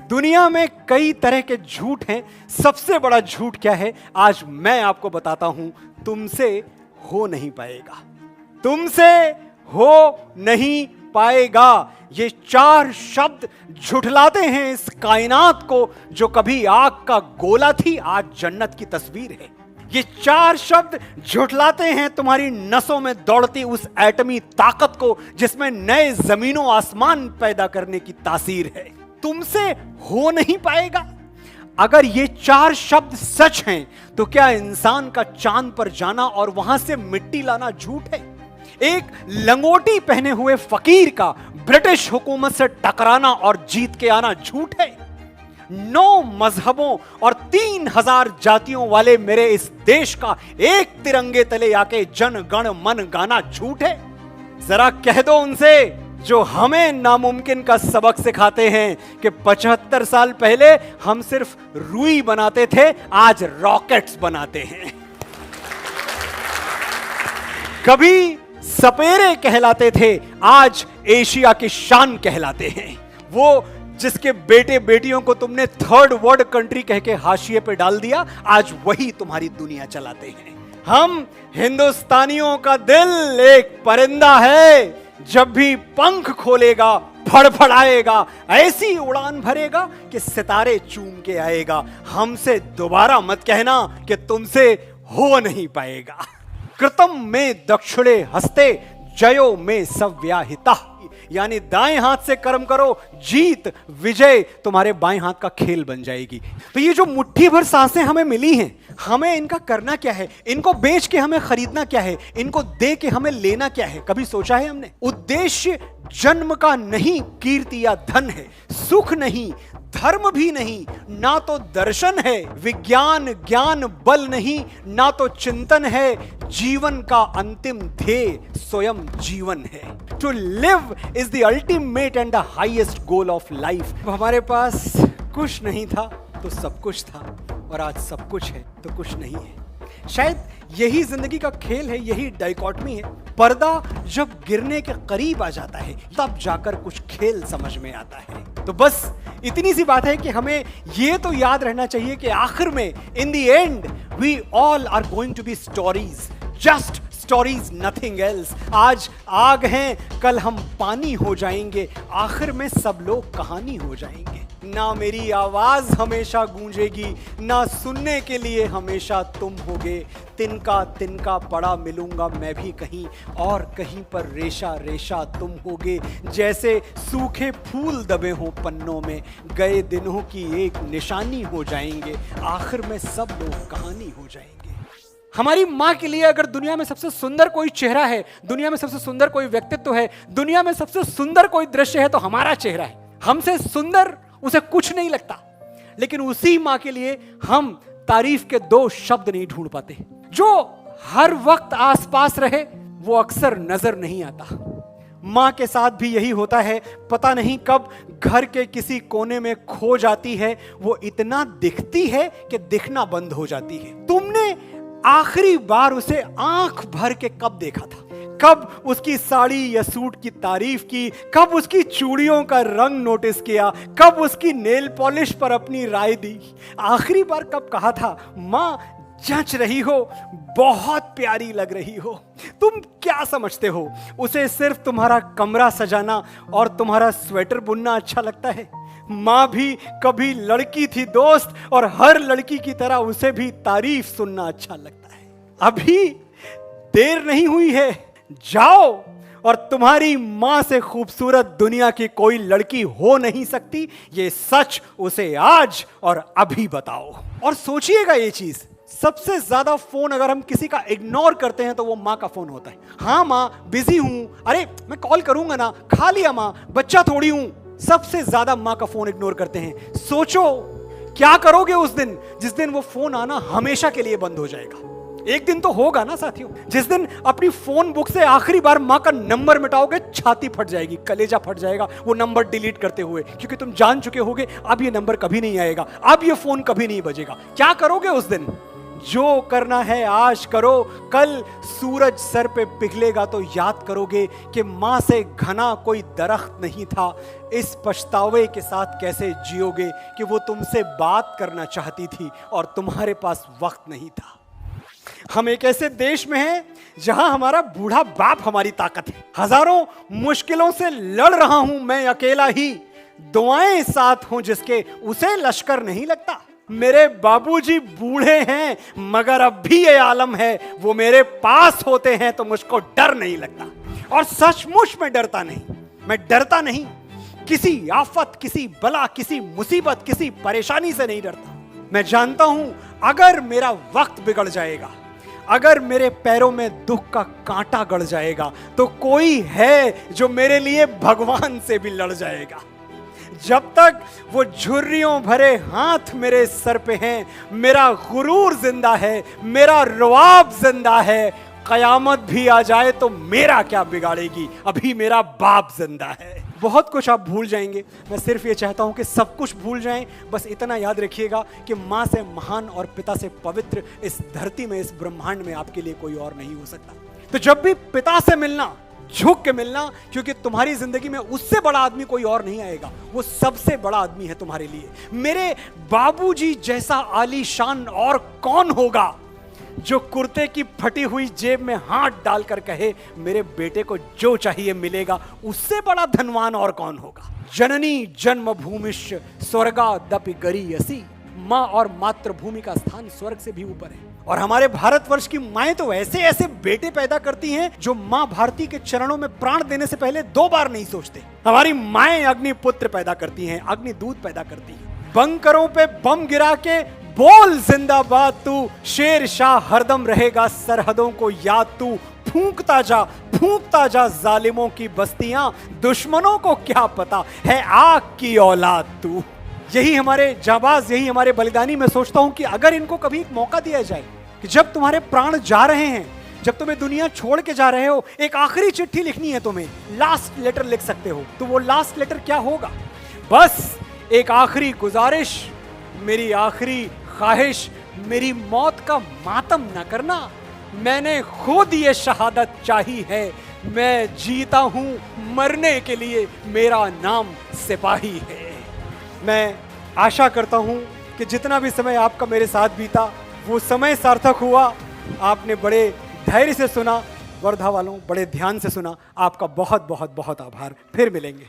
दुनिया में कई तरह के झूठ हैं। सबसे बड़ा झूठ क्या है, आज मैं आपको बताता हूं। तुमसे हो नहीं पाएगा, तुमसे हो नहीं पाएगा। ये 4 शब्द झुठलाते हैं इस कायनात को जो कभी आग का गोला थी, आज जन्नत की तस्वीर है। ये 4 शब्द झुठलाते हैं तुम्हारी नसों में दौड़ती उस एटमी ताकत को जिसमें नए जमीनों आसमान पैदा करने की तासीर है। तुमसे हो नहीं पाएगा। अगर ये 4 शब्द सच हैं तो क्या इंसान का चांद पर जाना और वहां से मिट्टी लाना झूठ है? एक लंगोटी पहने हुए फकीर का ब्रिटिश हुकूमत से टकराना और जीत के आना झूठ है? 9 मजहबों और 3000 जातियों वाले मेरे इस देश का एक तिरंगे तले आके जन गण मन गाना झूठ है? जरा कह दो उनसे जो हमें नामुमकिन का सबक सिखाते हैं कि 75 साल पहले हम सिर्फ रुई बनाते थे, आज रॉकेट्स बनाते हैं। कभी सपेरे कहलाते थे, आज एशिया की शान कहलाते हैं। वो जिसके बेटे बेटियों को तुमने 3rd वर्ल्ड कंट्री कह के हाशिए पे डाल दिया, आज वही तुम्हारी दुनिया चलाते हैं। हम हिंदुस्तानियों का दिल एक परिंदा है, जब भी पंख खोलेगा फड़फड़ाएगा, ऐसी उड़ान भरेगा कि सितारे चूम के आएगा। हमसे दोबारा मत कहना कि तुमसे हो नहीं पाएगा। कृतम में दक्षिणे हस्ते जयो में सव्याहिता, यानी दाएं हाथ से कर्म करो, जीत विजय तुम्हारे बाएं हाथ का खेल बन जाएगी। तो ये जो मुट्ठी भर सांसें हमें मिली हैं, हमें इनका करना क्या है? इनको बेच के हमें खरीदना क्या है? इनको दे के हमें लेना क्या है? कभी सोचा है हमने? उद्देश्य जन्म का नहीं कीर्ति या धन है, सुख नहीं, धर्म भी नहीं, ना तो दर्शन है, विज्ञान ज्ञान बल नहीं, ना तो चिंतन है। जीवन का अंतिम ध्येय स्वयं जीवन है। To live is the ultimate end the highest goal of life. हमारे पास कुछ नहीं था तो सब कुछ था, और आज सब कुछ है तो कुछ नहीं है। शायद यही जिंदगी का खेल है, यही डाइकोटमी है। पर्दा जब गिरने के करीब आ जाता है तब जाकर कुछ खेल समझ में आता है। तो बस इतनी सी बात है कि हमें ये तो याद रहना चाहिए कि आखिर में in the end we all are going to be stories, just stories, nothing else. आज आग हैं, कल हम पानी हो जाएंगे, आखिर में सब लोग कहानी हो जाएंगे। ना मेरी आवाज हमेशा गूंजेगी, ना सुनने के लिए हमेशा तुम होगे। तिनका तिनका पड़ा मिलूंगा मैं भी कहीं, और कहीं पर रेशा रेशा तुम होगे। जैसे सूखे फूल दबे हों पन्नों में, गए दिनों की एक निशानी हो जाएंगे, आखिर में सब लोग कहानी हो जाएंगे। हमारी माँ के लिए अगर दुनिया में सबसे सुंदर कोई चेहरा है, दुनिया में सबसे सुंदर कोई व्यक्तित्व है, दुनिया में सबसे सुंदर कोई दृश्य है तो हमारा चेहरा है। हमसे सुंदर उसे कुछ नहीं लगता, लेकिन उसी माँ के लिए हम तारीफ के 2 शब्द नहीं ढूंढ पाते। जो हर वक्त आसपास रहे वो अक्सर नजर नहीं आता। माँ के साथ भी यही होता है, पता नहीं कब घर के किसी कोने में खो जाती है। वो इतना दिखती है कि दिखना बंद हो जाती है। तुमने आखिरी बार उसे आंख भर के कब देखा था? कब उसकी साड़ी या सूट की तारीफ की? कब उसकी चूड़ियों का रंग नोटिस किया? कब उसकी नेल पॉलिश पर अपनी राय दी? आखिरी बार कब कहा था, माँ जच रही हो, बहुत प्यारी लग रही हो? तुम क्या समझते हो, उसे सिर्फ तुम्हारा कमरा सजाना और तुम्हारा स्वेटर बुनना अच्छा लगता है? माँ भी कभी लड़की थी दोस्त, और हर लड़की की तरह उसे भी तारीफ सुनना अच्छा लगता है। अभी देर नहीं हुई है, जाओ, और तुम्हारी माँ से खूबसूरत दुनिया की कोई लड़की हो नहीं सकती, ये सच उसे आज और अभी बताओ। और सोचिएगा ये चीज, सबसे ज्यादा फोन अगर हम किसी का इग्नोर करते हैं तो वो माँ का फोन होता है। हाँ माँ बिजी हूं, अरे मैं कॉल करूंगा ना, खा लिया माँ, बच्चा थोड़ी हूं। सबसे ज्यादा माँ का फोन इग्नोर करते हैं। सोचो क्या करोगे उस दिन जिस दिन वो फोन आना हमेशा के लिए बंद हो जाएगा। एक दिन तो होगा ना साथियों, जिस दिन अपनी फोन बुक से आखिरी बार माँ का नंबर मिटाओगे, छाती फट जाएगी, कलेजा फट जाएगा वो नंबर डिलीट करते हुए, क्योंकि तुम जान चुके होगे अब ये नंबर कभी नहीं आएगा, अब ये फोन कभी नहीं बजेगा। क्या करोगे उस दिन? जो करना है आज करो, कल सूरज सर पे पिघलेगा तो याद करोगे कि मां से घना कोई दरख्त नहीं था। इस पछतावे के साथ कैसे जियोगे कि वो तुमसे बात करना चाहती थी और तुम्हारे पास वक्त नहीं था। हम एक ऐसे देश में हैं जहां हमारा बूढ़ा बाप हमारी ताकत है। हजारों मुश्किलों से लड़ रहा हूं मैं अकेला ही, दुआएं साथ हों जिसके उसे लश्कर नहीं लगता। मेरे बाबूजी बूढ़े हैं मगर अब भी ये आलम है, वो मेरे पास होते हैं तो मुझको डर नहीं लगता। और सचमुच मैं डरता नहीं, मैं डरता नहीं किसी आफत, किसी बला, किसी मुसीबत, किसी परेशानी से नहीं डरता। मैं जानता हूं अगर मेरा वक्त बिगड़ जाएगा, अगर मेरे पैरों में दुख का कांटा गड़ जाएगा तो कोई है जो मेरे लिए भगवान से भी लड़ जाएगा। जब तक वो झुर्रियों भरे हाथ मेरे सर पे हैं, मेरा गुरूर जिंदा है, मेरा रुआब जिंदा है। कयामत भी आ जाए तो मेरा क्या बिगाड़ेगी, अभी मेरा बाप जिंदा है। बहुत कुछ आप भूल जाएंगे, मैं सिर्फ ये चाहता हूं कि सब कुछ भूल जाएं। बस इतना याद रखिएगा कि मां से महान और पिता से पवित्र इस धरती में, इस ब्रह्मांड में आपके लिए कोई और नहीं हो सकता। तो जब भी पिता से मिलना, झुक के मिलना, क्योंकि तुम्हारी जिंदगी में उससे बड़ा आदमी कोई और नहीं आएगा, वो सबसे बड़ा आदमी है तुम्हारे लिए। मेरे बाबूजी जैसा आलीशान और कौन होगा जो कुर्ते की फटी हुई जेब में हाथ डालकर कहे मेरे बेटे को जो चाहिए मिलेगा, उससे बड़ा धनवान और कौन होगा। जननी जन्मभूमिश्च स्वर्गादपि गरीयसी, मां और मातृभूमि का स्थान स्वर्ग से भी ऊपर है। और हमारे भारतवर्ष की माएं तो ऐसे ऐसे बेटे पैदा करती हैं जो मां भारती के चरणों में प्राण देने से पहले 2 बार नहीं सोचते। हमारी माएं अग्निपुत्र पैदा करती हैं, अग्निदूत पैदा करती हैं। बंकरों पे बम गिरा के बोल जिंदाबाद तू, शेर शाह हरदम रहेगा सरहदों को याद तू। फूंकता जा जालिमों की बस्तियां, दुश्मनों को क्या पता है आग की औलाद तू। यही हमारे जाबाज, यही हमारे बलिदानी। मैं सोचता हूं कि अगर इनको कभी एक मौका दिया जाए कि जब तुम्हारे प्राण जा रहे हैं, जब तुम्हें दुनिया छोड़ के जा रहे हो, एक आखिरी चिट्ठी लिखनी है तुम्हें, लास्ट लेटर लिख सकते हो, तो वो लास्ट लेटर क्या होगा? बस एक आखिरी गुजारिश, मेरी आखिरी ख्वाहिश, मेरी मौत का मातम न करना। मैंने खुद ये शहादत चाही है, मैं जीता हूं मरने के लिए, मेरा नाम सिपाही है। मैं आशा करता हूं कि जितना भी समय आपका मेरे साथ बीता वो समय सार्थक हुआ। आपने बड़े धैर्य से सुना, वर्धा वालों बड़े ध्यान से सुना। आपका बहुत बहुत बहुत आभार। फिर मिलेंगे।